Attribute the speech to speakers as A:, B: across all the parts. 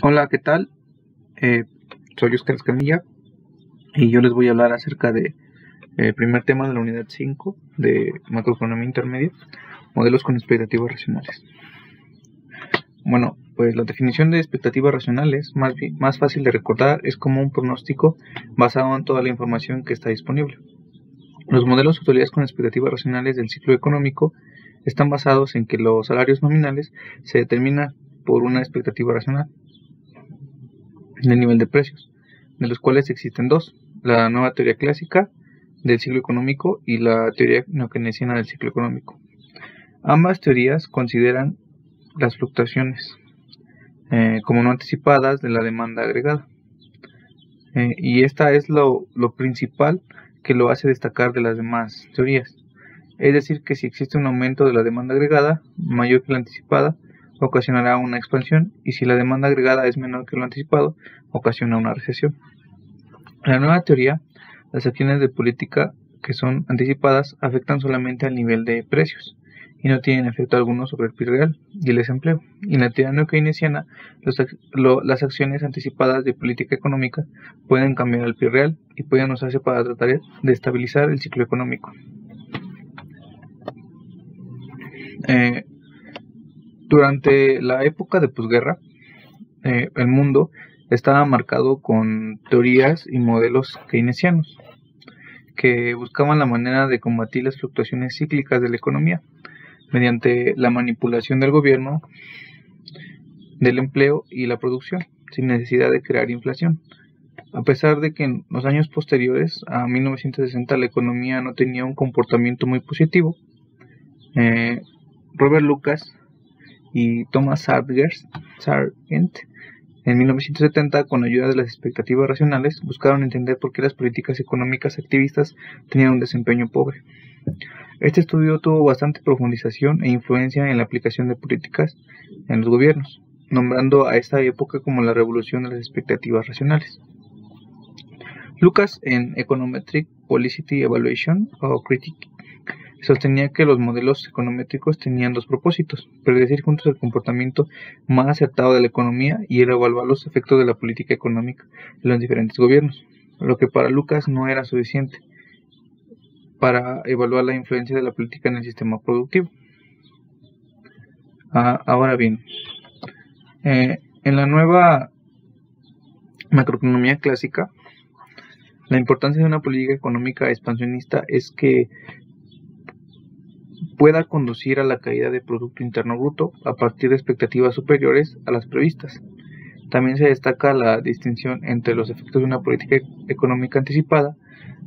A: Hola, ¿qué tal? Eh, Soy Oscar Escamilla y yo les voy a hablar acerca de el primer tema de la unidad 5 de macroeconomía intermedia, modelos con expectativas racionales. Bueno, pues la definición de expectativas racionales, más fácil de recordar, es como un pronóstico basado en toda la información que está disponible. Los modelos de utilidades con expectativas racionales del ciclo económico están basados en que los salarios nominales se determinan por una expectativa racional del nivel de precios, de los cuales existen dos: la nueva teoría clásica del ciclo económico y la teoría neokeynesiana del ciclo económico. Ambas teorías consideran las fluctuaciones como no anticipadas de la demanda agregada, y esta es lo principal que lo hace destacar de las demás teorías. Es decir, que si existe un aumento de la demanda agregada mayor que la anticipada, ocasionará una expansión, y si la demanda agregada es menor que lo anticipado, ocasiona una recesión. En la nueva teoría, las acciones de política que son anticipadas afectan solamente al nivel de precios y no tienen efecto alguno sobre el PIB real y el desempleo. Y en la teoría neokeynesiana, las acciones anticipadas de política económica pueden cambiar el PIB real y pueden usarse para tratar de estabilizar el ciclo económico. Durante la época de posguerra, el mundo estaba marcado con teorías y modelos keynesianos que buscaban la manera de combatir las fluctuaciones cíclicas de la economía mediante la manipulación del gobierno, del empleo y la producción, sin necesidad de crear inflación. A pesar de que en los años posteriores a 1960 la economía no tenía un comportamiento muy positivo, Robert Lucas y Thomas Sargent en 1970, con ayuda de las expectativas racionales, buscaron entender por qué las políticas económicas activistas tenían un desempeño pobre. Este estudio tuvo bastante profundización e influencia en la aplicación de políticas en los gobiernos, nombrando a esta época como la revolución de las expectativas racionales. Lucas, en Econometric Policy Evaluation o Critique, sostenía que los modelos econométricos tenían dos propósitos: predecir juntos el comportamiento más acertado de la economía y el evaluar los efectos de la política económica en los diferentes gobiernos, lo que para Lucas no era suficiente para evaluar la influencia de la política en el sistema productivo. Ahora bien, en la nueva macroeconomía clásica, la importancia de una política económica expansionista es que pueda conducir a la caída del Producto Interno Bruto a partir de expectativas superiores a las previstas. También se destaca la distinción entre los efectos de una política económica anticipada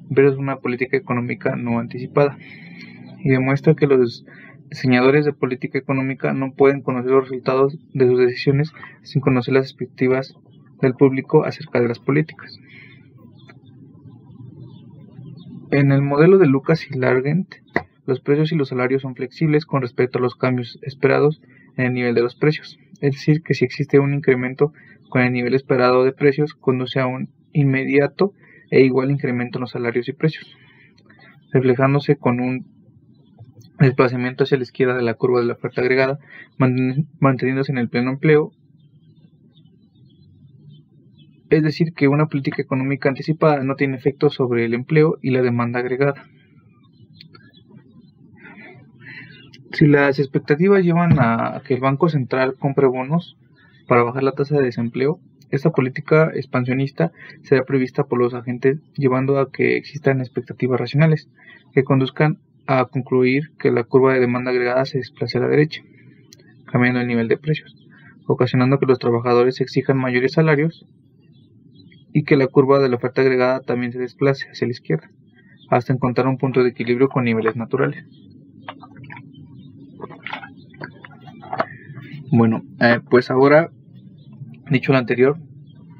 A: versus una política económica no anticipada, y demuestra que los diseñadores de política económica no pueden conocer los resultados de sus decisiones sin conocer las expectativas del público acerca de las políticas. En el modelo de Lucas y Sargent, los precios y los salarios son flexibles con respecto a los cambios esperados en el nivel de los precios. Es decir, que si existe un incremento con el nivel esperado de precios, conduce a un inmediato e igual incremento en los salarios y precios, reflejándose con un desplazamiento hacia la izquierda de la curva de la oferta agregada, manteniéndose en el pleno empleo. Es decir, que una política económica anticipada no tiene efecto sobre el empleo y la demanda agregada. Si las expectativas llevan a que el Banco Central compre bonos para bajar la tasa de desempleo, esta política expansionista será prevista por los agentes, llevando a que existan expectativas racionales que conduzcan a concluir que la curva de demanda agregada se desplace a la derecha, cambiando el nivel de precios, ocasionando que los trabajadores exijan mayores salarios y que la curva de la oferta agregada también se desplace hacia la izquierda, hasta encontrar un punto de equilibrio con niveles naturales. Bueno, pues ahora, dicho lo anterior,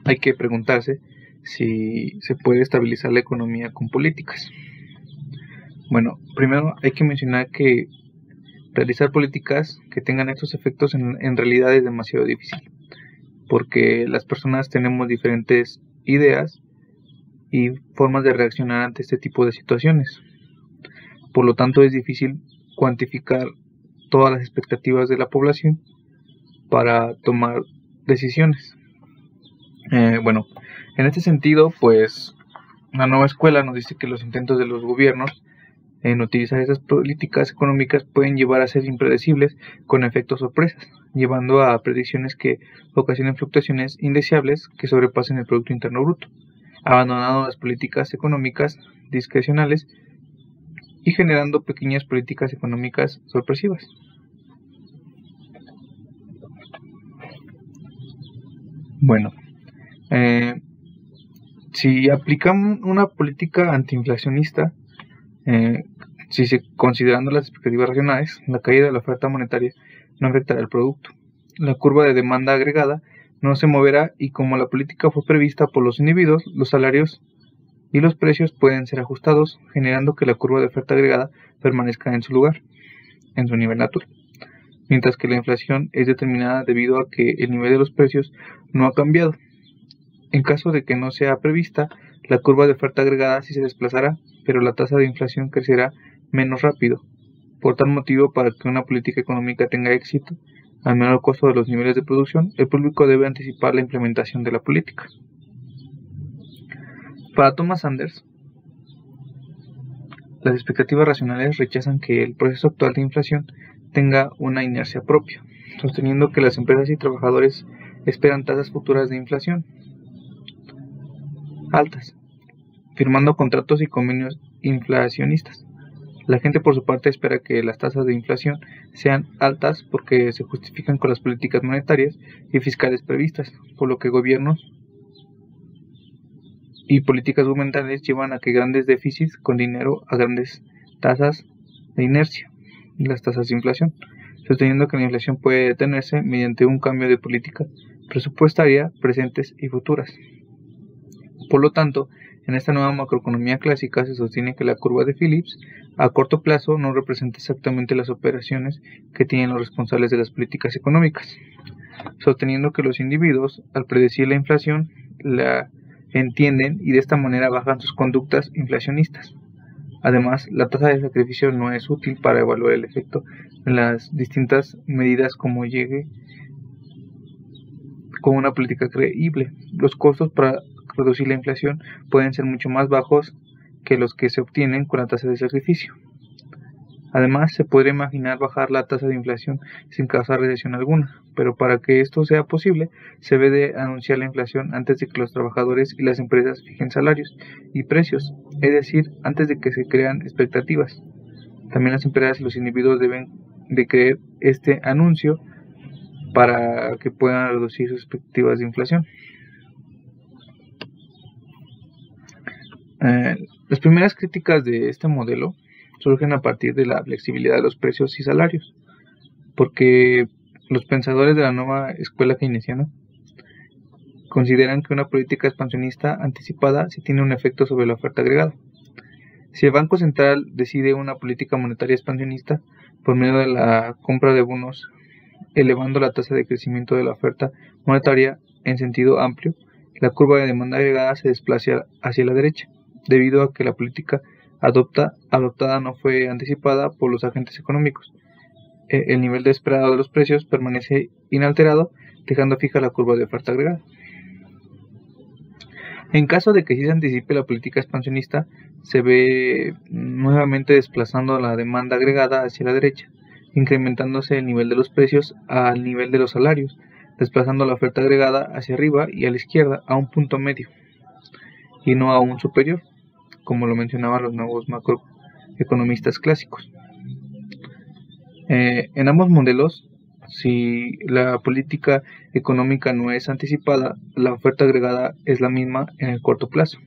A: hay que preguntarse si se puede estabilizar la economía con políticas. Bueno, primero hay que mencionar que realizar políticas que tengan estos efectos en realidad es demasiado difícil, porque las personas tenemos diferentes ideas y formas de reaccionar ante este tipo de situaciones. Por lo tanto, es difícil cuantificar todas las expectativas de la población para tomar decisiones. Bueno, en este sentido, pues la nueva escuela nos dice que los intentos de los gobiernos en utilizar esas políticas económicas pueden llevar a ser impredecibles con efectos sorpresas, llevando a predicciones que ocasionen fluctuaciones indeseables que sobrepasen el Producto Interno Bruto, abandonando las políticas económicas discrecionales y generando pequeñas políticas económicas sorpresivas. Bueno, si aplicamos una política antiinflacionista, si se considerando las expectativas racionales, la caída de la oferta monetaria no afectará el producto. La curva de demanda agregada no se moverá y como la política fue prevista por los individuos, los salarios y los precios pueden ser ajustados, generando que la curva de oferta agregada permanezca en su lugar, en su nivel natural. Mientras que la inflación es determinada debido a que el nivel de los precios no ha cambiado. En caso de que no sea prevista, la curva de oferta agregada sí se desplazará, pero la tasa de inflación crecerá menos rápido. Por tal motivo, para que una política económica tenga éxito, al menor costo de los niveles de producción, el público debe anticipar la implementación de la política. Para Thomas Sanders, las expectativas racionales rechazan que el proceso actual de inflación tenga una inercia propia, sosteniendo que las empresas y trabajadores esperan tasas futuras de inflación altas, firmando contratos y convenios inflacionistas. La gente por su parte espera que las tasas de inflación sean altas porque se justifican con las políticas monetarias y fiscales previstas, por lo que gobiernos y políticas gubernamentales llevan a que grandes déficits con dinero a grandes tasas de inercia, las tasas de inflación, sosteniendo que la inflación puede detenerse mediante un cambio de política presupuestaria presentes y futuras. Por lo tanto, en esta nueva macroeconomía clásica se sostiene que la curva de Phillips a corto plazo no representa exactamente las operaciones que tienen los responsables de las políticas económicas, sosteniendo que los individuos, al predecir la inflación, la entienden y de esta manera bajan sus conductas inflacionistas. Además, la tasa de sacrificio no es útil para evaluar el efecto en las distintas medidas como llegue con una política creíble. Los costos para reducir la inflación pueden ser mucho más bajos que los que se obtienen con la tasa de sacrificio. Además, se podría imaginar bajar la tasa de inflación sin causar recesión alguna, pero para que esto sea posible, se debe de anunciar la inflación antes de que los trabajadores y las empresas fijen salarios y precios, es decir, antes de que se crean expectativas. También las empresas y los individuos deben de creer este anuncio para que puedan reducir sus expectativas de inflación. Las primeras críticas de este modelo surgen a partir de la flexibilidad de los precios y salarios, porque los pensadores de la nueva escuela keynesiana consideran que una política expansionista anticipada sí tiene un efecto sobre la oferta agregada. Si el Banco Central decide una política monetaria expansionista por medio de la compra de bonos, elevando la tasa de crecimiento de la oferta monetaria en sentido amplio, la curva de demanda agregada se desplaza hacia la derecha, debido a que la política adoptada no fue anticipada por los agentes económicos. El nivel de esperado de los precios permanece inalterado, dejando fija la curva de oferta agregada. En caso de que sí se anticipe la política expansionista, se ve nuevamente desplazando la demanda agregada hacia la derecha, incrementándose el nivel de los precios al nivel de los salarios, desplazando la oferta agregada hacia arriba y a la izquierda a un punto medio, y no a un superior, como lo mencionaban los nuevos macroeconomistas clásicos. En ambos modelos, si la política económica no es anticipada, la oferta agregada es la misma en el corto plazo.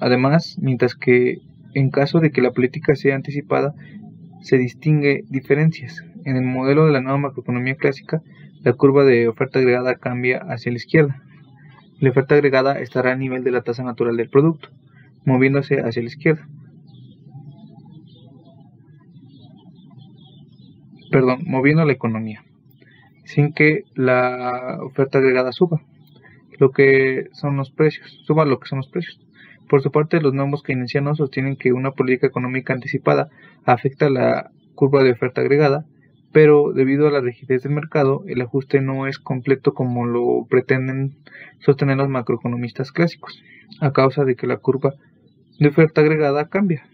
A: Además, mientras que en caso de que la política sea anticipada, se distingue diferencias. En el modelo de la nueva macroeconomía clásica, la curva de oferta agregada cambia hacia la izquierda. La oferta agregada estará a nivel de la tasa natural del producto, moviéndose hacia la izquierda. Moviendo la economía, sin que la oferta agregada suba lo que son los precios. Por su parte, los nuevos keynesianos sostienen que una política económica anticipada afecta la curva de oferta agregada, pero debido a la rigidez del mercado, el ajuste no es completo como lo pretenden sostener los macroeconomistas clásicos, a causa de que la curva de oferta agregada cambia.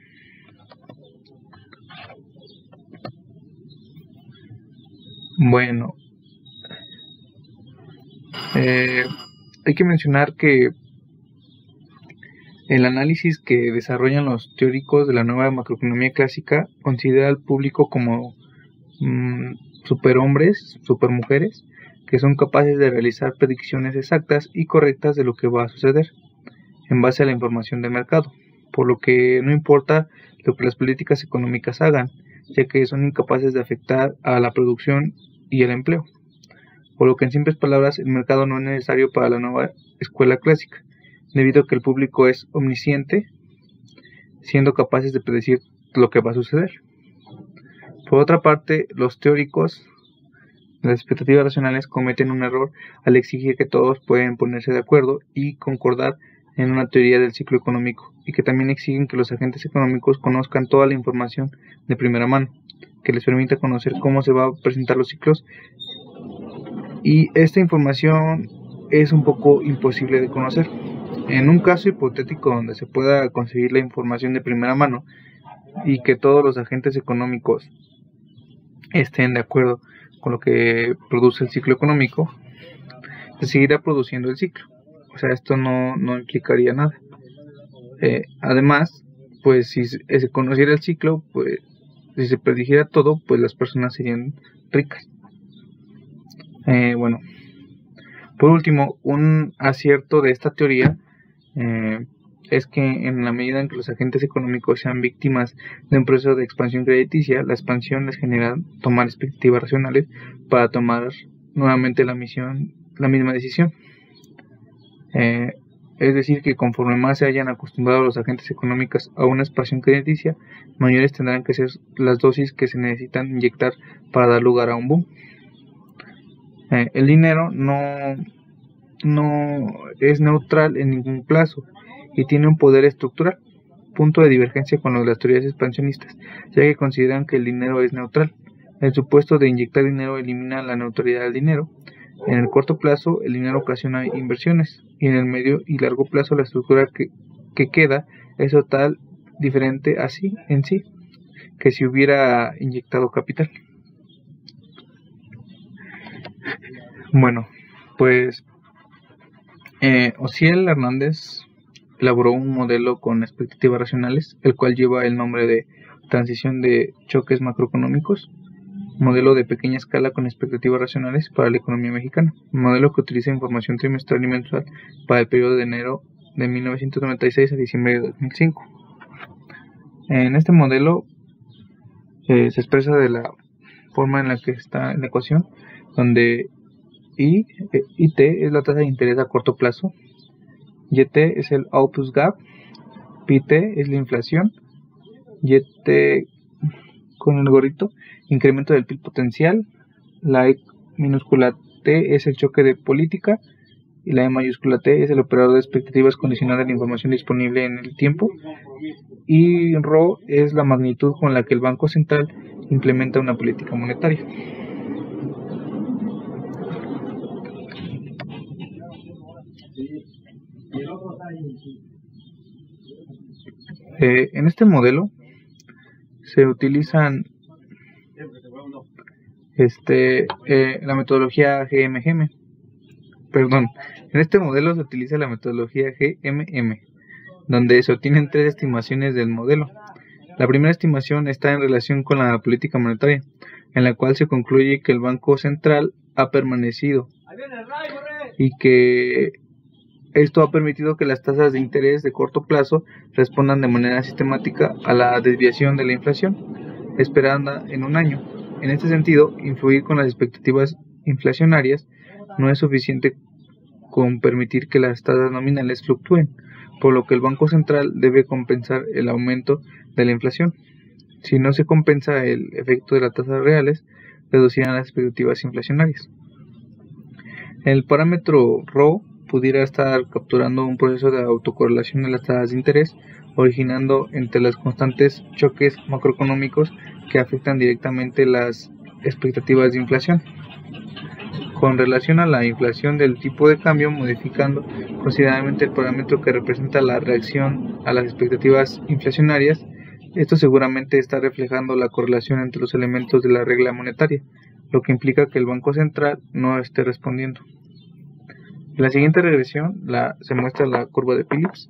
A: Bueno, hay que mencionar que el análisis que desarrollan los teóricos de la nueva macroeconomía clásica considera al público como superhombres, supermujeres, que son capaces de realizar predicciones exactas y correctas de lo que va a suceder, en base a la información del mercado, por lo que no importa lo que las políticas económicas hagan, ya que son incapaces de afectar a la producción y el empleo. Por lo que en simples palabras, el mercado no es necesario para la nueva escuela clásica, debido a que el público es omnisciente, siendo capaces de predecir lo que va a suceder. Por otra parte, los teóricos de las expectativas racionales cometen un error al exigir que todos pueden ponerse de acuerdo y concordar en una teoría del ciclo económico, y que también exigen que los agentes económicos conozcan toda la información de primera mano, que les permita conocer cómo se van a presentar los ciclos, y esta información es un poco imposible de conocer. En un caso hipotético donde se pueda conseguir la información de primera mano y que todos los agentes económicos estén de acuerdo con lo que produce el ciclo económico, se seguirá produciendo el ciclo. O sea, esto no implicaría nada. Además, pues si se conociera el ciclo, pues si se predijera todo, pues las personas serían ricas. Bueno, por último, un acierto de esta teoría es que en la medida en que los agentes económicos sean víctimas de un proceso de expansión crediticia, la expansión les genera tomar expectativas racionales para tomar nuevamente la misma decisión. Es decir, que conforme más se hayan acostumbrado los agentes económicos a una expansión crediticia, mayores tendrán que ser las dosis que se necesitan inyectar para dar lugar a un boom. El dinero no es neutral en ningún plazo y tiene un poder estructural, punto de divergencia con lo de las teorías expansionistas, ya que consideran que el dinero es neutral. El supuesto de inyectar dinero elimina la neutralidad del dinero. En el corto plazo, el dinero ocasiona inversiones, y en el medio y largo plazo la estructura que queda es total diferente así en sí que si hubiera inyectado capital. Bueno, pues Ociel Hernández elaboró un modelo con expectativas racionales, el cual lleva el nombre de transición de choques macroeconómicos, modelo de pequeña escala con expectativas racionales para la economía mexicana, modelo que utiliza información trimestral y mensual para el periodo de enero de 1996 a diciembre de 2005. En este modelo se expresa de la forma en la que está en la ecuación, donde IT es la tasa de interés a corto plazo, YT es el output gap, PT es la inflación, YT con el gorrito, incremento del PIB potencial, la E minúscula T es el choque de política y la E mayúscula T es el operador de expectativas condicional a la información disponible en el tiempo, y Rho es la magnitud con la que el Banco Central implementa una política monetaria. En este modelo se utilizan la metodología GMM. Perdón, en este modelo se utiliza la metodología GMM, donde se obtienen tres estimaciones del modelo. La primera estimación está en relación con la política monetaria, en la cual se concluye que el Banco Central ha permanecido y que esto ha permitido que las tasas de interés de corto plazo respondan de manera sistemática a la desviación de la inflación esperada en un año. En este sentido, influir con las expectativas inflacionarias no es suficiente con permitir que las tasas nominales fluctúen, por lo que el Banco Central debe compensar el aumento de la inflación. Si no se compensa el efecto de las tasas reales, reducirán las expectativas inflacionarias. El parámetro Rho pudiera estar capturando un proceso de autocorrelación de las tasas de interés, originando entre los constantes choques macroeconómicos que afectan directamente las expectativas de inflación. Con relación a la inflación del tipo de cambio, modificando considerablemente el parámetro que representa la reacción a las expectativas inflacionarias, esto seguramente está reflejando la correlación entre los elementos de la regla monetaria, lo que implica que el Banco Central no esté respondiendo. En la siguiente regresión se muestra la curva de Phillips,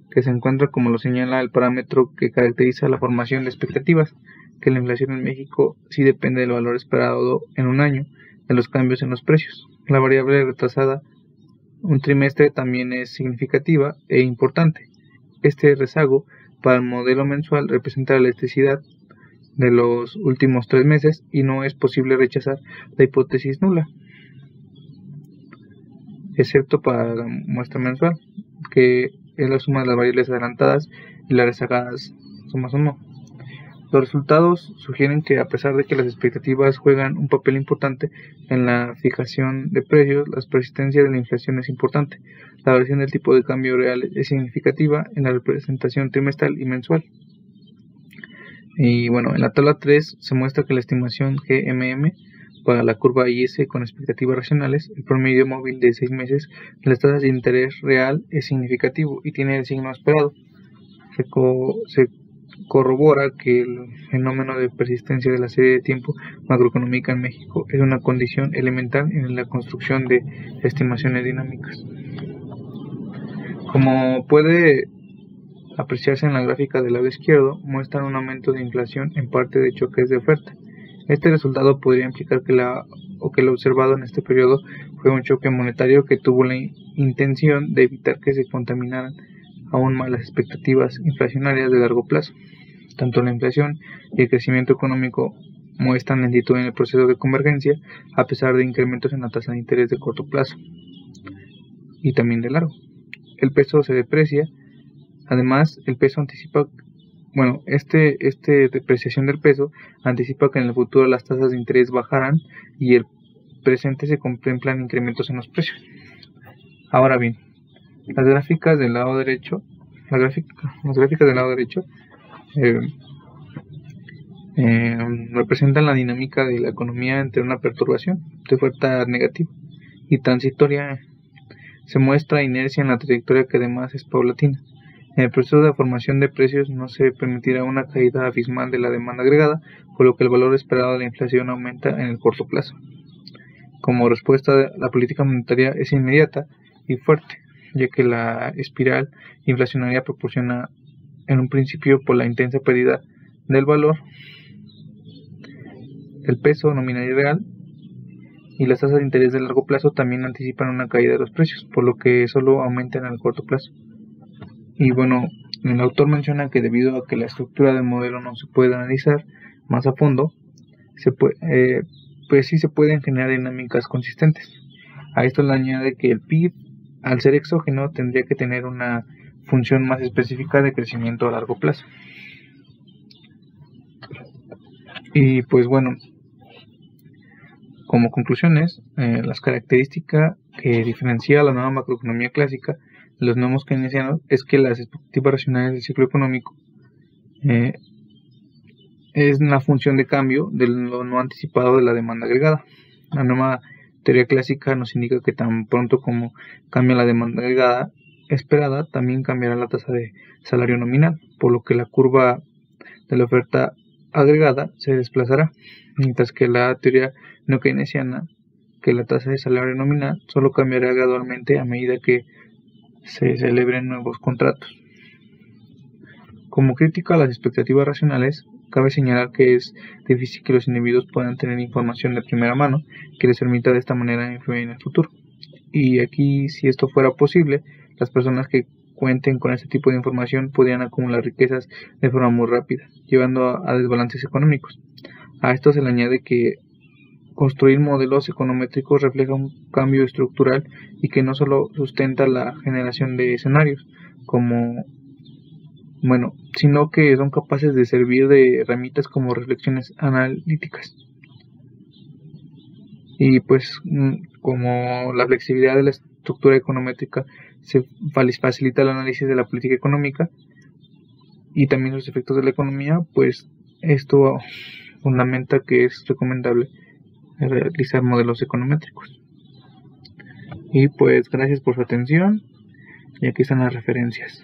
A: que se encuentra, como lo señala, el parámetro que caracteriza la formación de expectativas, que la inflación en México sí depende del valor esperado en un año de los cambios en los precios. La variable retrasada un trimestre también es significativa e importante. Este rezago para el modelo mensual representa la elasticidad de los últimos 3 meses y no es posible rechazar la hipótesis nula, excepto para la muestra mensual, que es la suma de las variables adelantadas y las rezagadas, sumas 1. Los resultados sugieren que, a pesar de que las expectativas juegan un papel importante en la fijación de precios, la persistencia de la inflación es importante. La variación del tipo de cambio real es significativa en la representación trimestral y mensual. Y bueno, en la tabla 3 se muestra que la estimación GMM para la curva IS con expectativas racionales, el promedio móvil de 6 meses de las tasas de interés real es significativo y tiene el signo esperado. Se corrobora que el fenómeno de persistencia de la serie de tiempo macroeconómica en México es una condición elemental en la construcción de estimaciones dinámicas. Como puede apreciarse en la gráfica del lado izquierdo, muestran un aumento de inflación en parte de choques de oferta. Este resultado podría implicar que lo observado en este periodo fue un choque monetario que tuvo la intención de evitar que se contaminaran aún más las expectativas inflacionarias de largo plazo. Tanto la inflación y el crecimiento económico muestran lentitud en el proceso de convergencia, a pesar de incrementos en la tasa de interés de corto plazo y también de largo. El peso se deprecia. Además, el peso anticipa, depreciación del peso anticipa que en el futuro las tasas de interés bajarán y el presente se contemplan incrementos en los precios. Ahora bien, las gráficas del lado derecho, representan la dinámica de la economía entre una perturbación de oferta negativa y transitoria. Se muestra inercia en la trayectoria, que además es paulatina. En el proceso de formación de precios no se permitirá una caída abismal de la demanda agregada, por lo que el valor esperado de la inflación aumenta en el corto plazo. Como respuesta, la política monetaria es inmediata y fuerte, ya que la espiral inflacionaria proporciona en un principio por la intensa pérdida del valor del peso nominal y real, y las tasas de interés de largo plazo también anticipan una caída de los precios, por lo que solo aumentan en el corto plazo. Y bueno, el autor menciona que debido a que la estructura del modelo no se puede analizar más a fondo, pues sí se pueden generar dinámicas consistentes. A esto le añade que el PIB, al ser exógeno, tendría que tener una función más específica de crecimiento a largo plazo. Y pues bueno, como conclusiones, las características que diferencia la nueva macroeconomía clásica de los nuevos keynesianos es que las expectativas racionales del ciclo económico es una función de cambio de lo no anticipado de la demanda agregada. La nueva teoría clásica nos indica que tan pronto como cambia la demanda agregada esperada, también cambiará la tasa de salario nominal, por lo que la curva de la oferta agregada se desplazará, mientras que la teoría no keynesiana, que la tasa de salario nominal solo cambiará gradualmente a medida que se celebren nuevos contratos. Como crítica a las expectativas racionales, cabe señalar que es difícil que los individuos puedan tener información de primera mano que les permita de esta manera influir en el futuro. Y aquí, si esto fuera posible, las personas que cuenten con este tipo de información podrían acumular riquezas de forma muy rápida, llevando a desbalances económicos. A esto se le añade que construir modelos econométricos refleja un cambio estructural y que no solo sustenta la generación de escenarios, sino que son capaces de servir de herramientas como reflexiones analíticas. Y pues, como la flexibilidad de la estructura econométrica se facilita el análisis de la política económica y también los efectos de la economía, pues esto fundamenta que es recomendable realizar modelos econométricos. Y pues gracias por su atención y aquí están las referencias.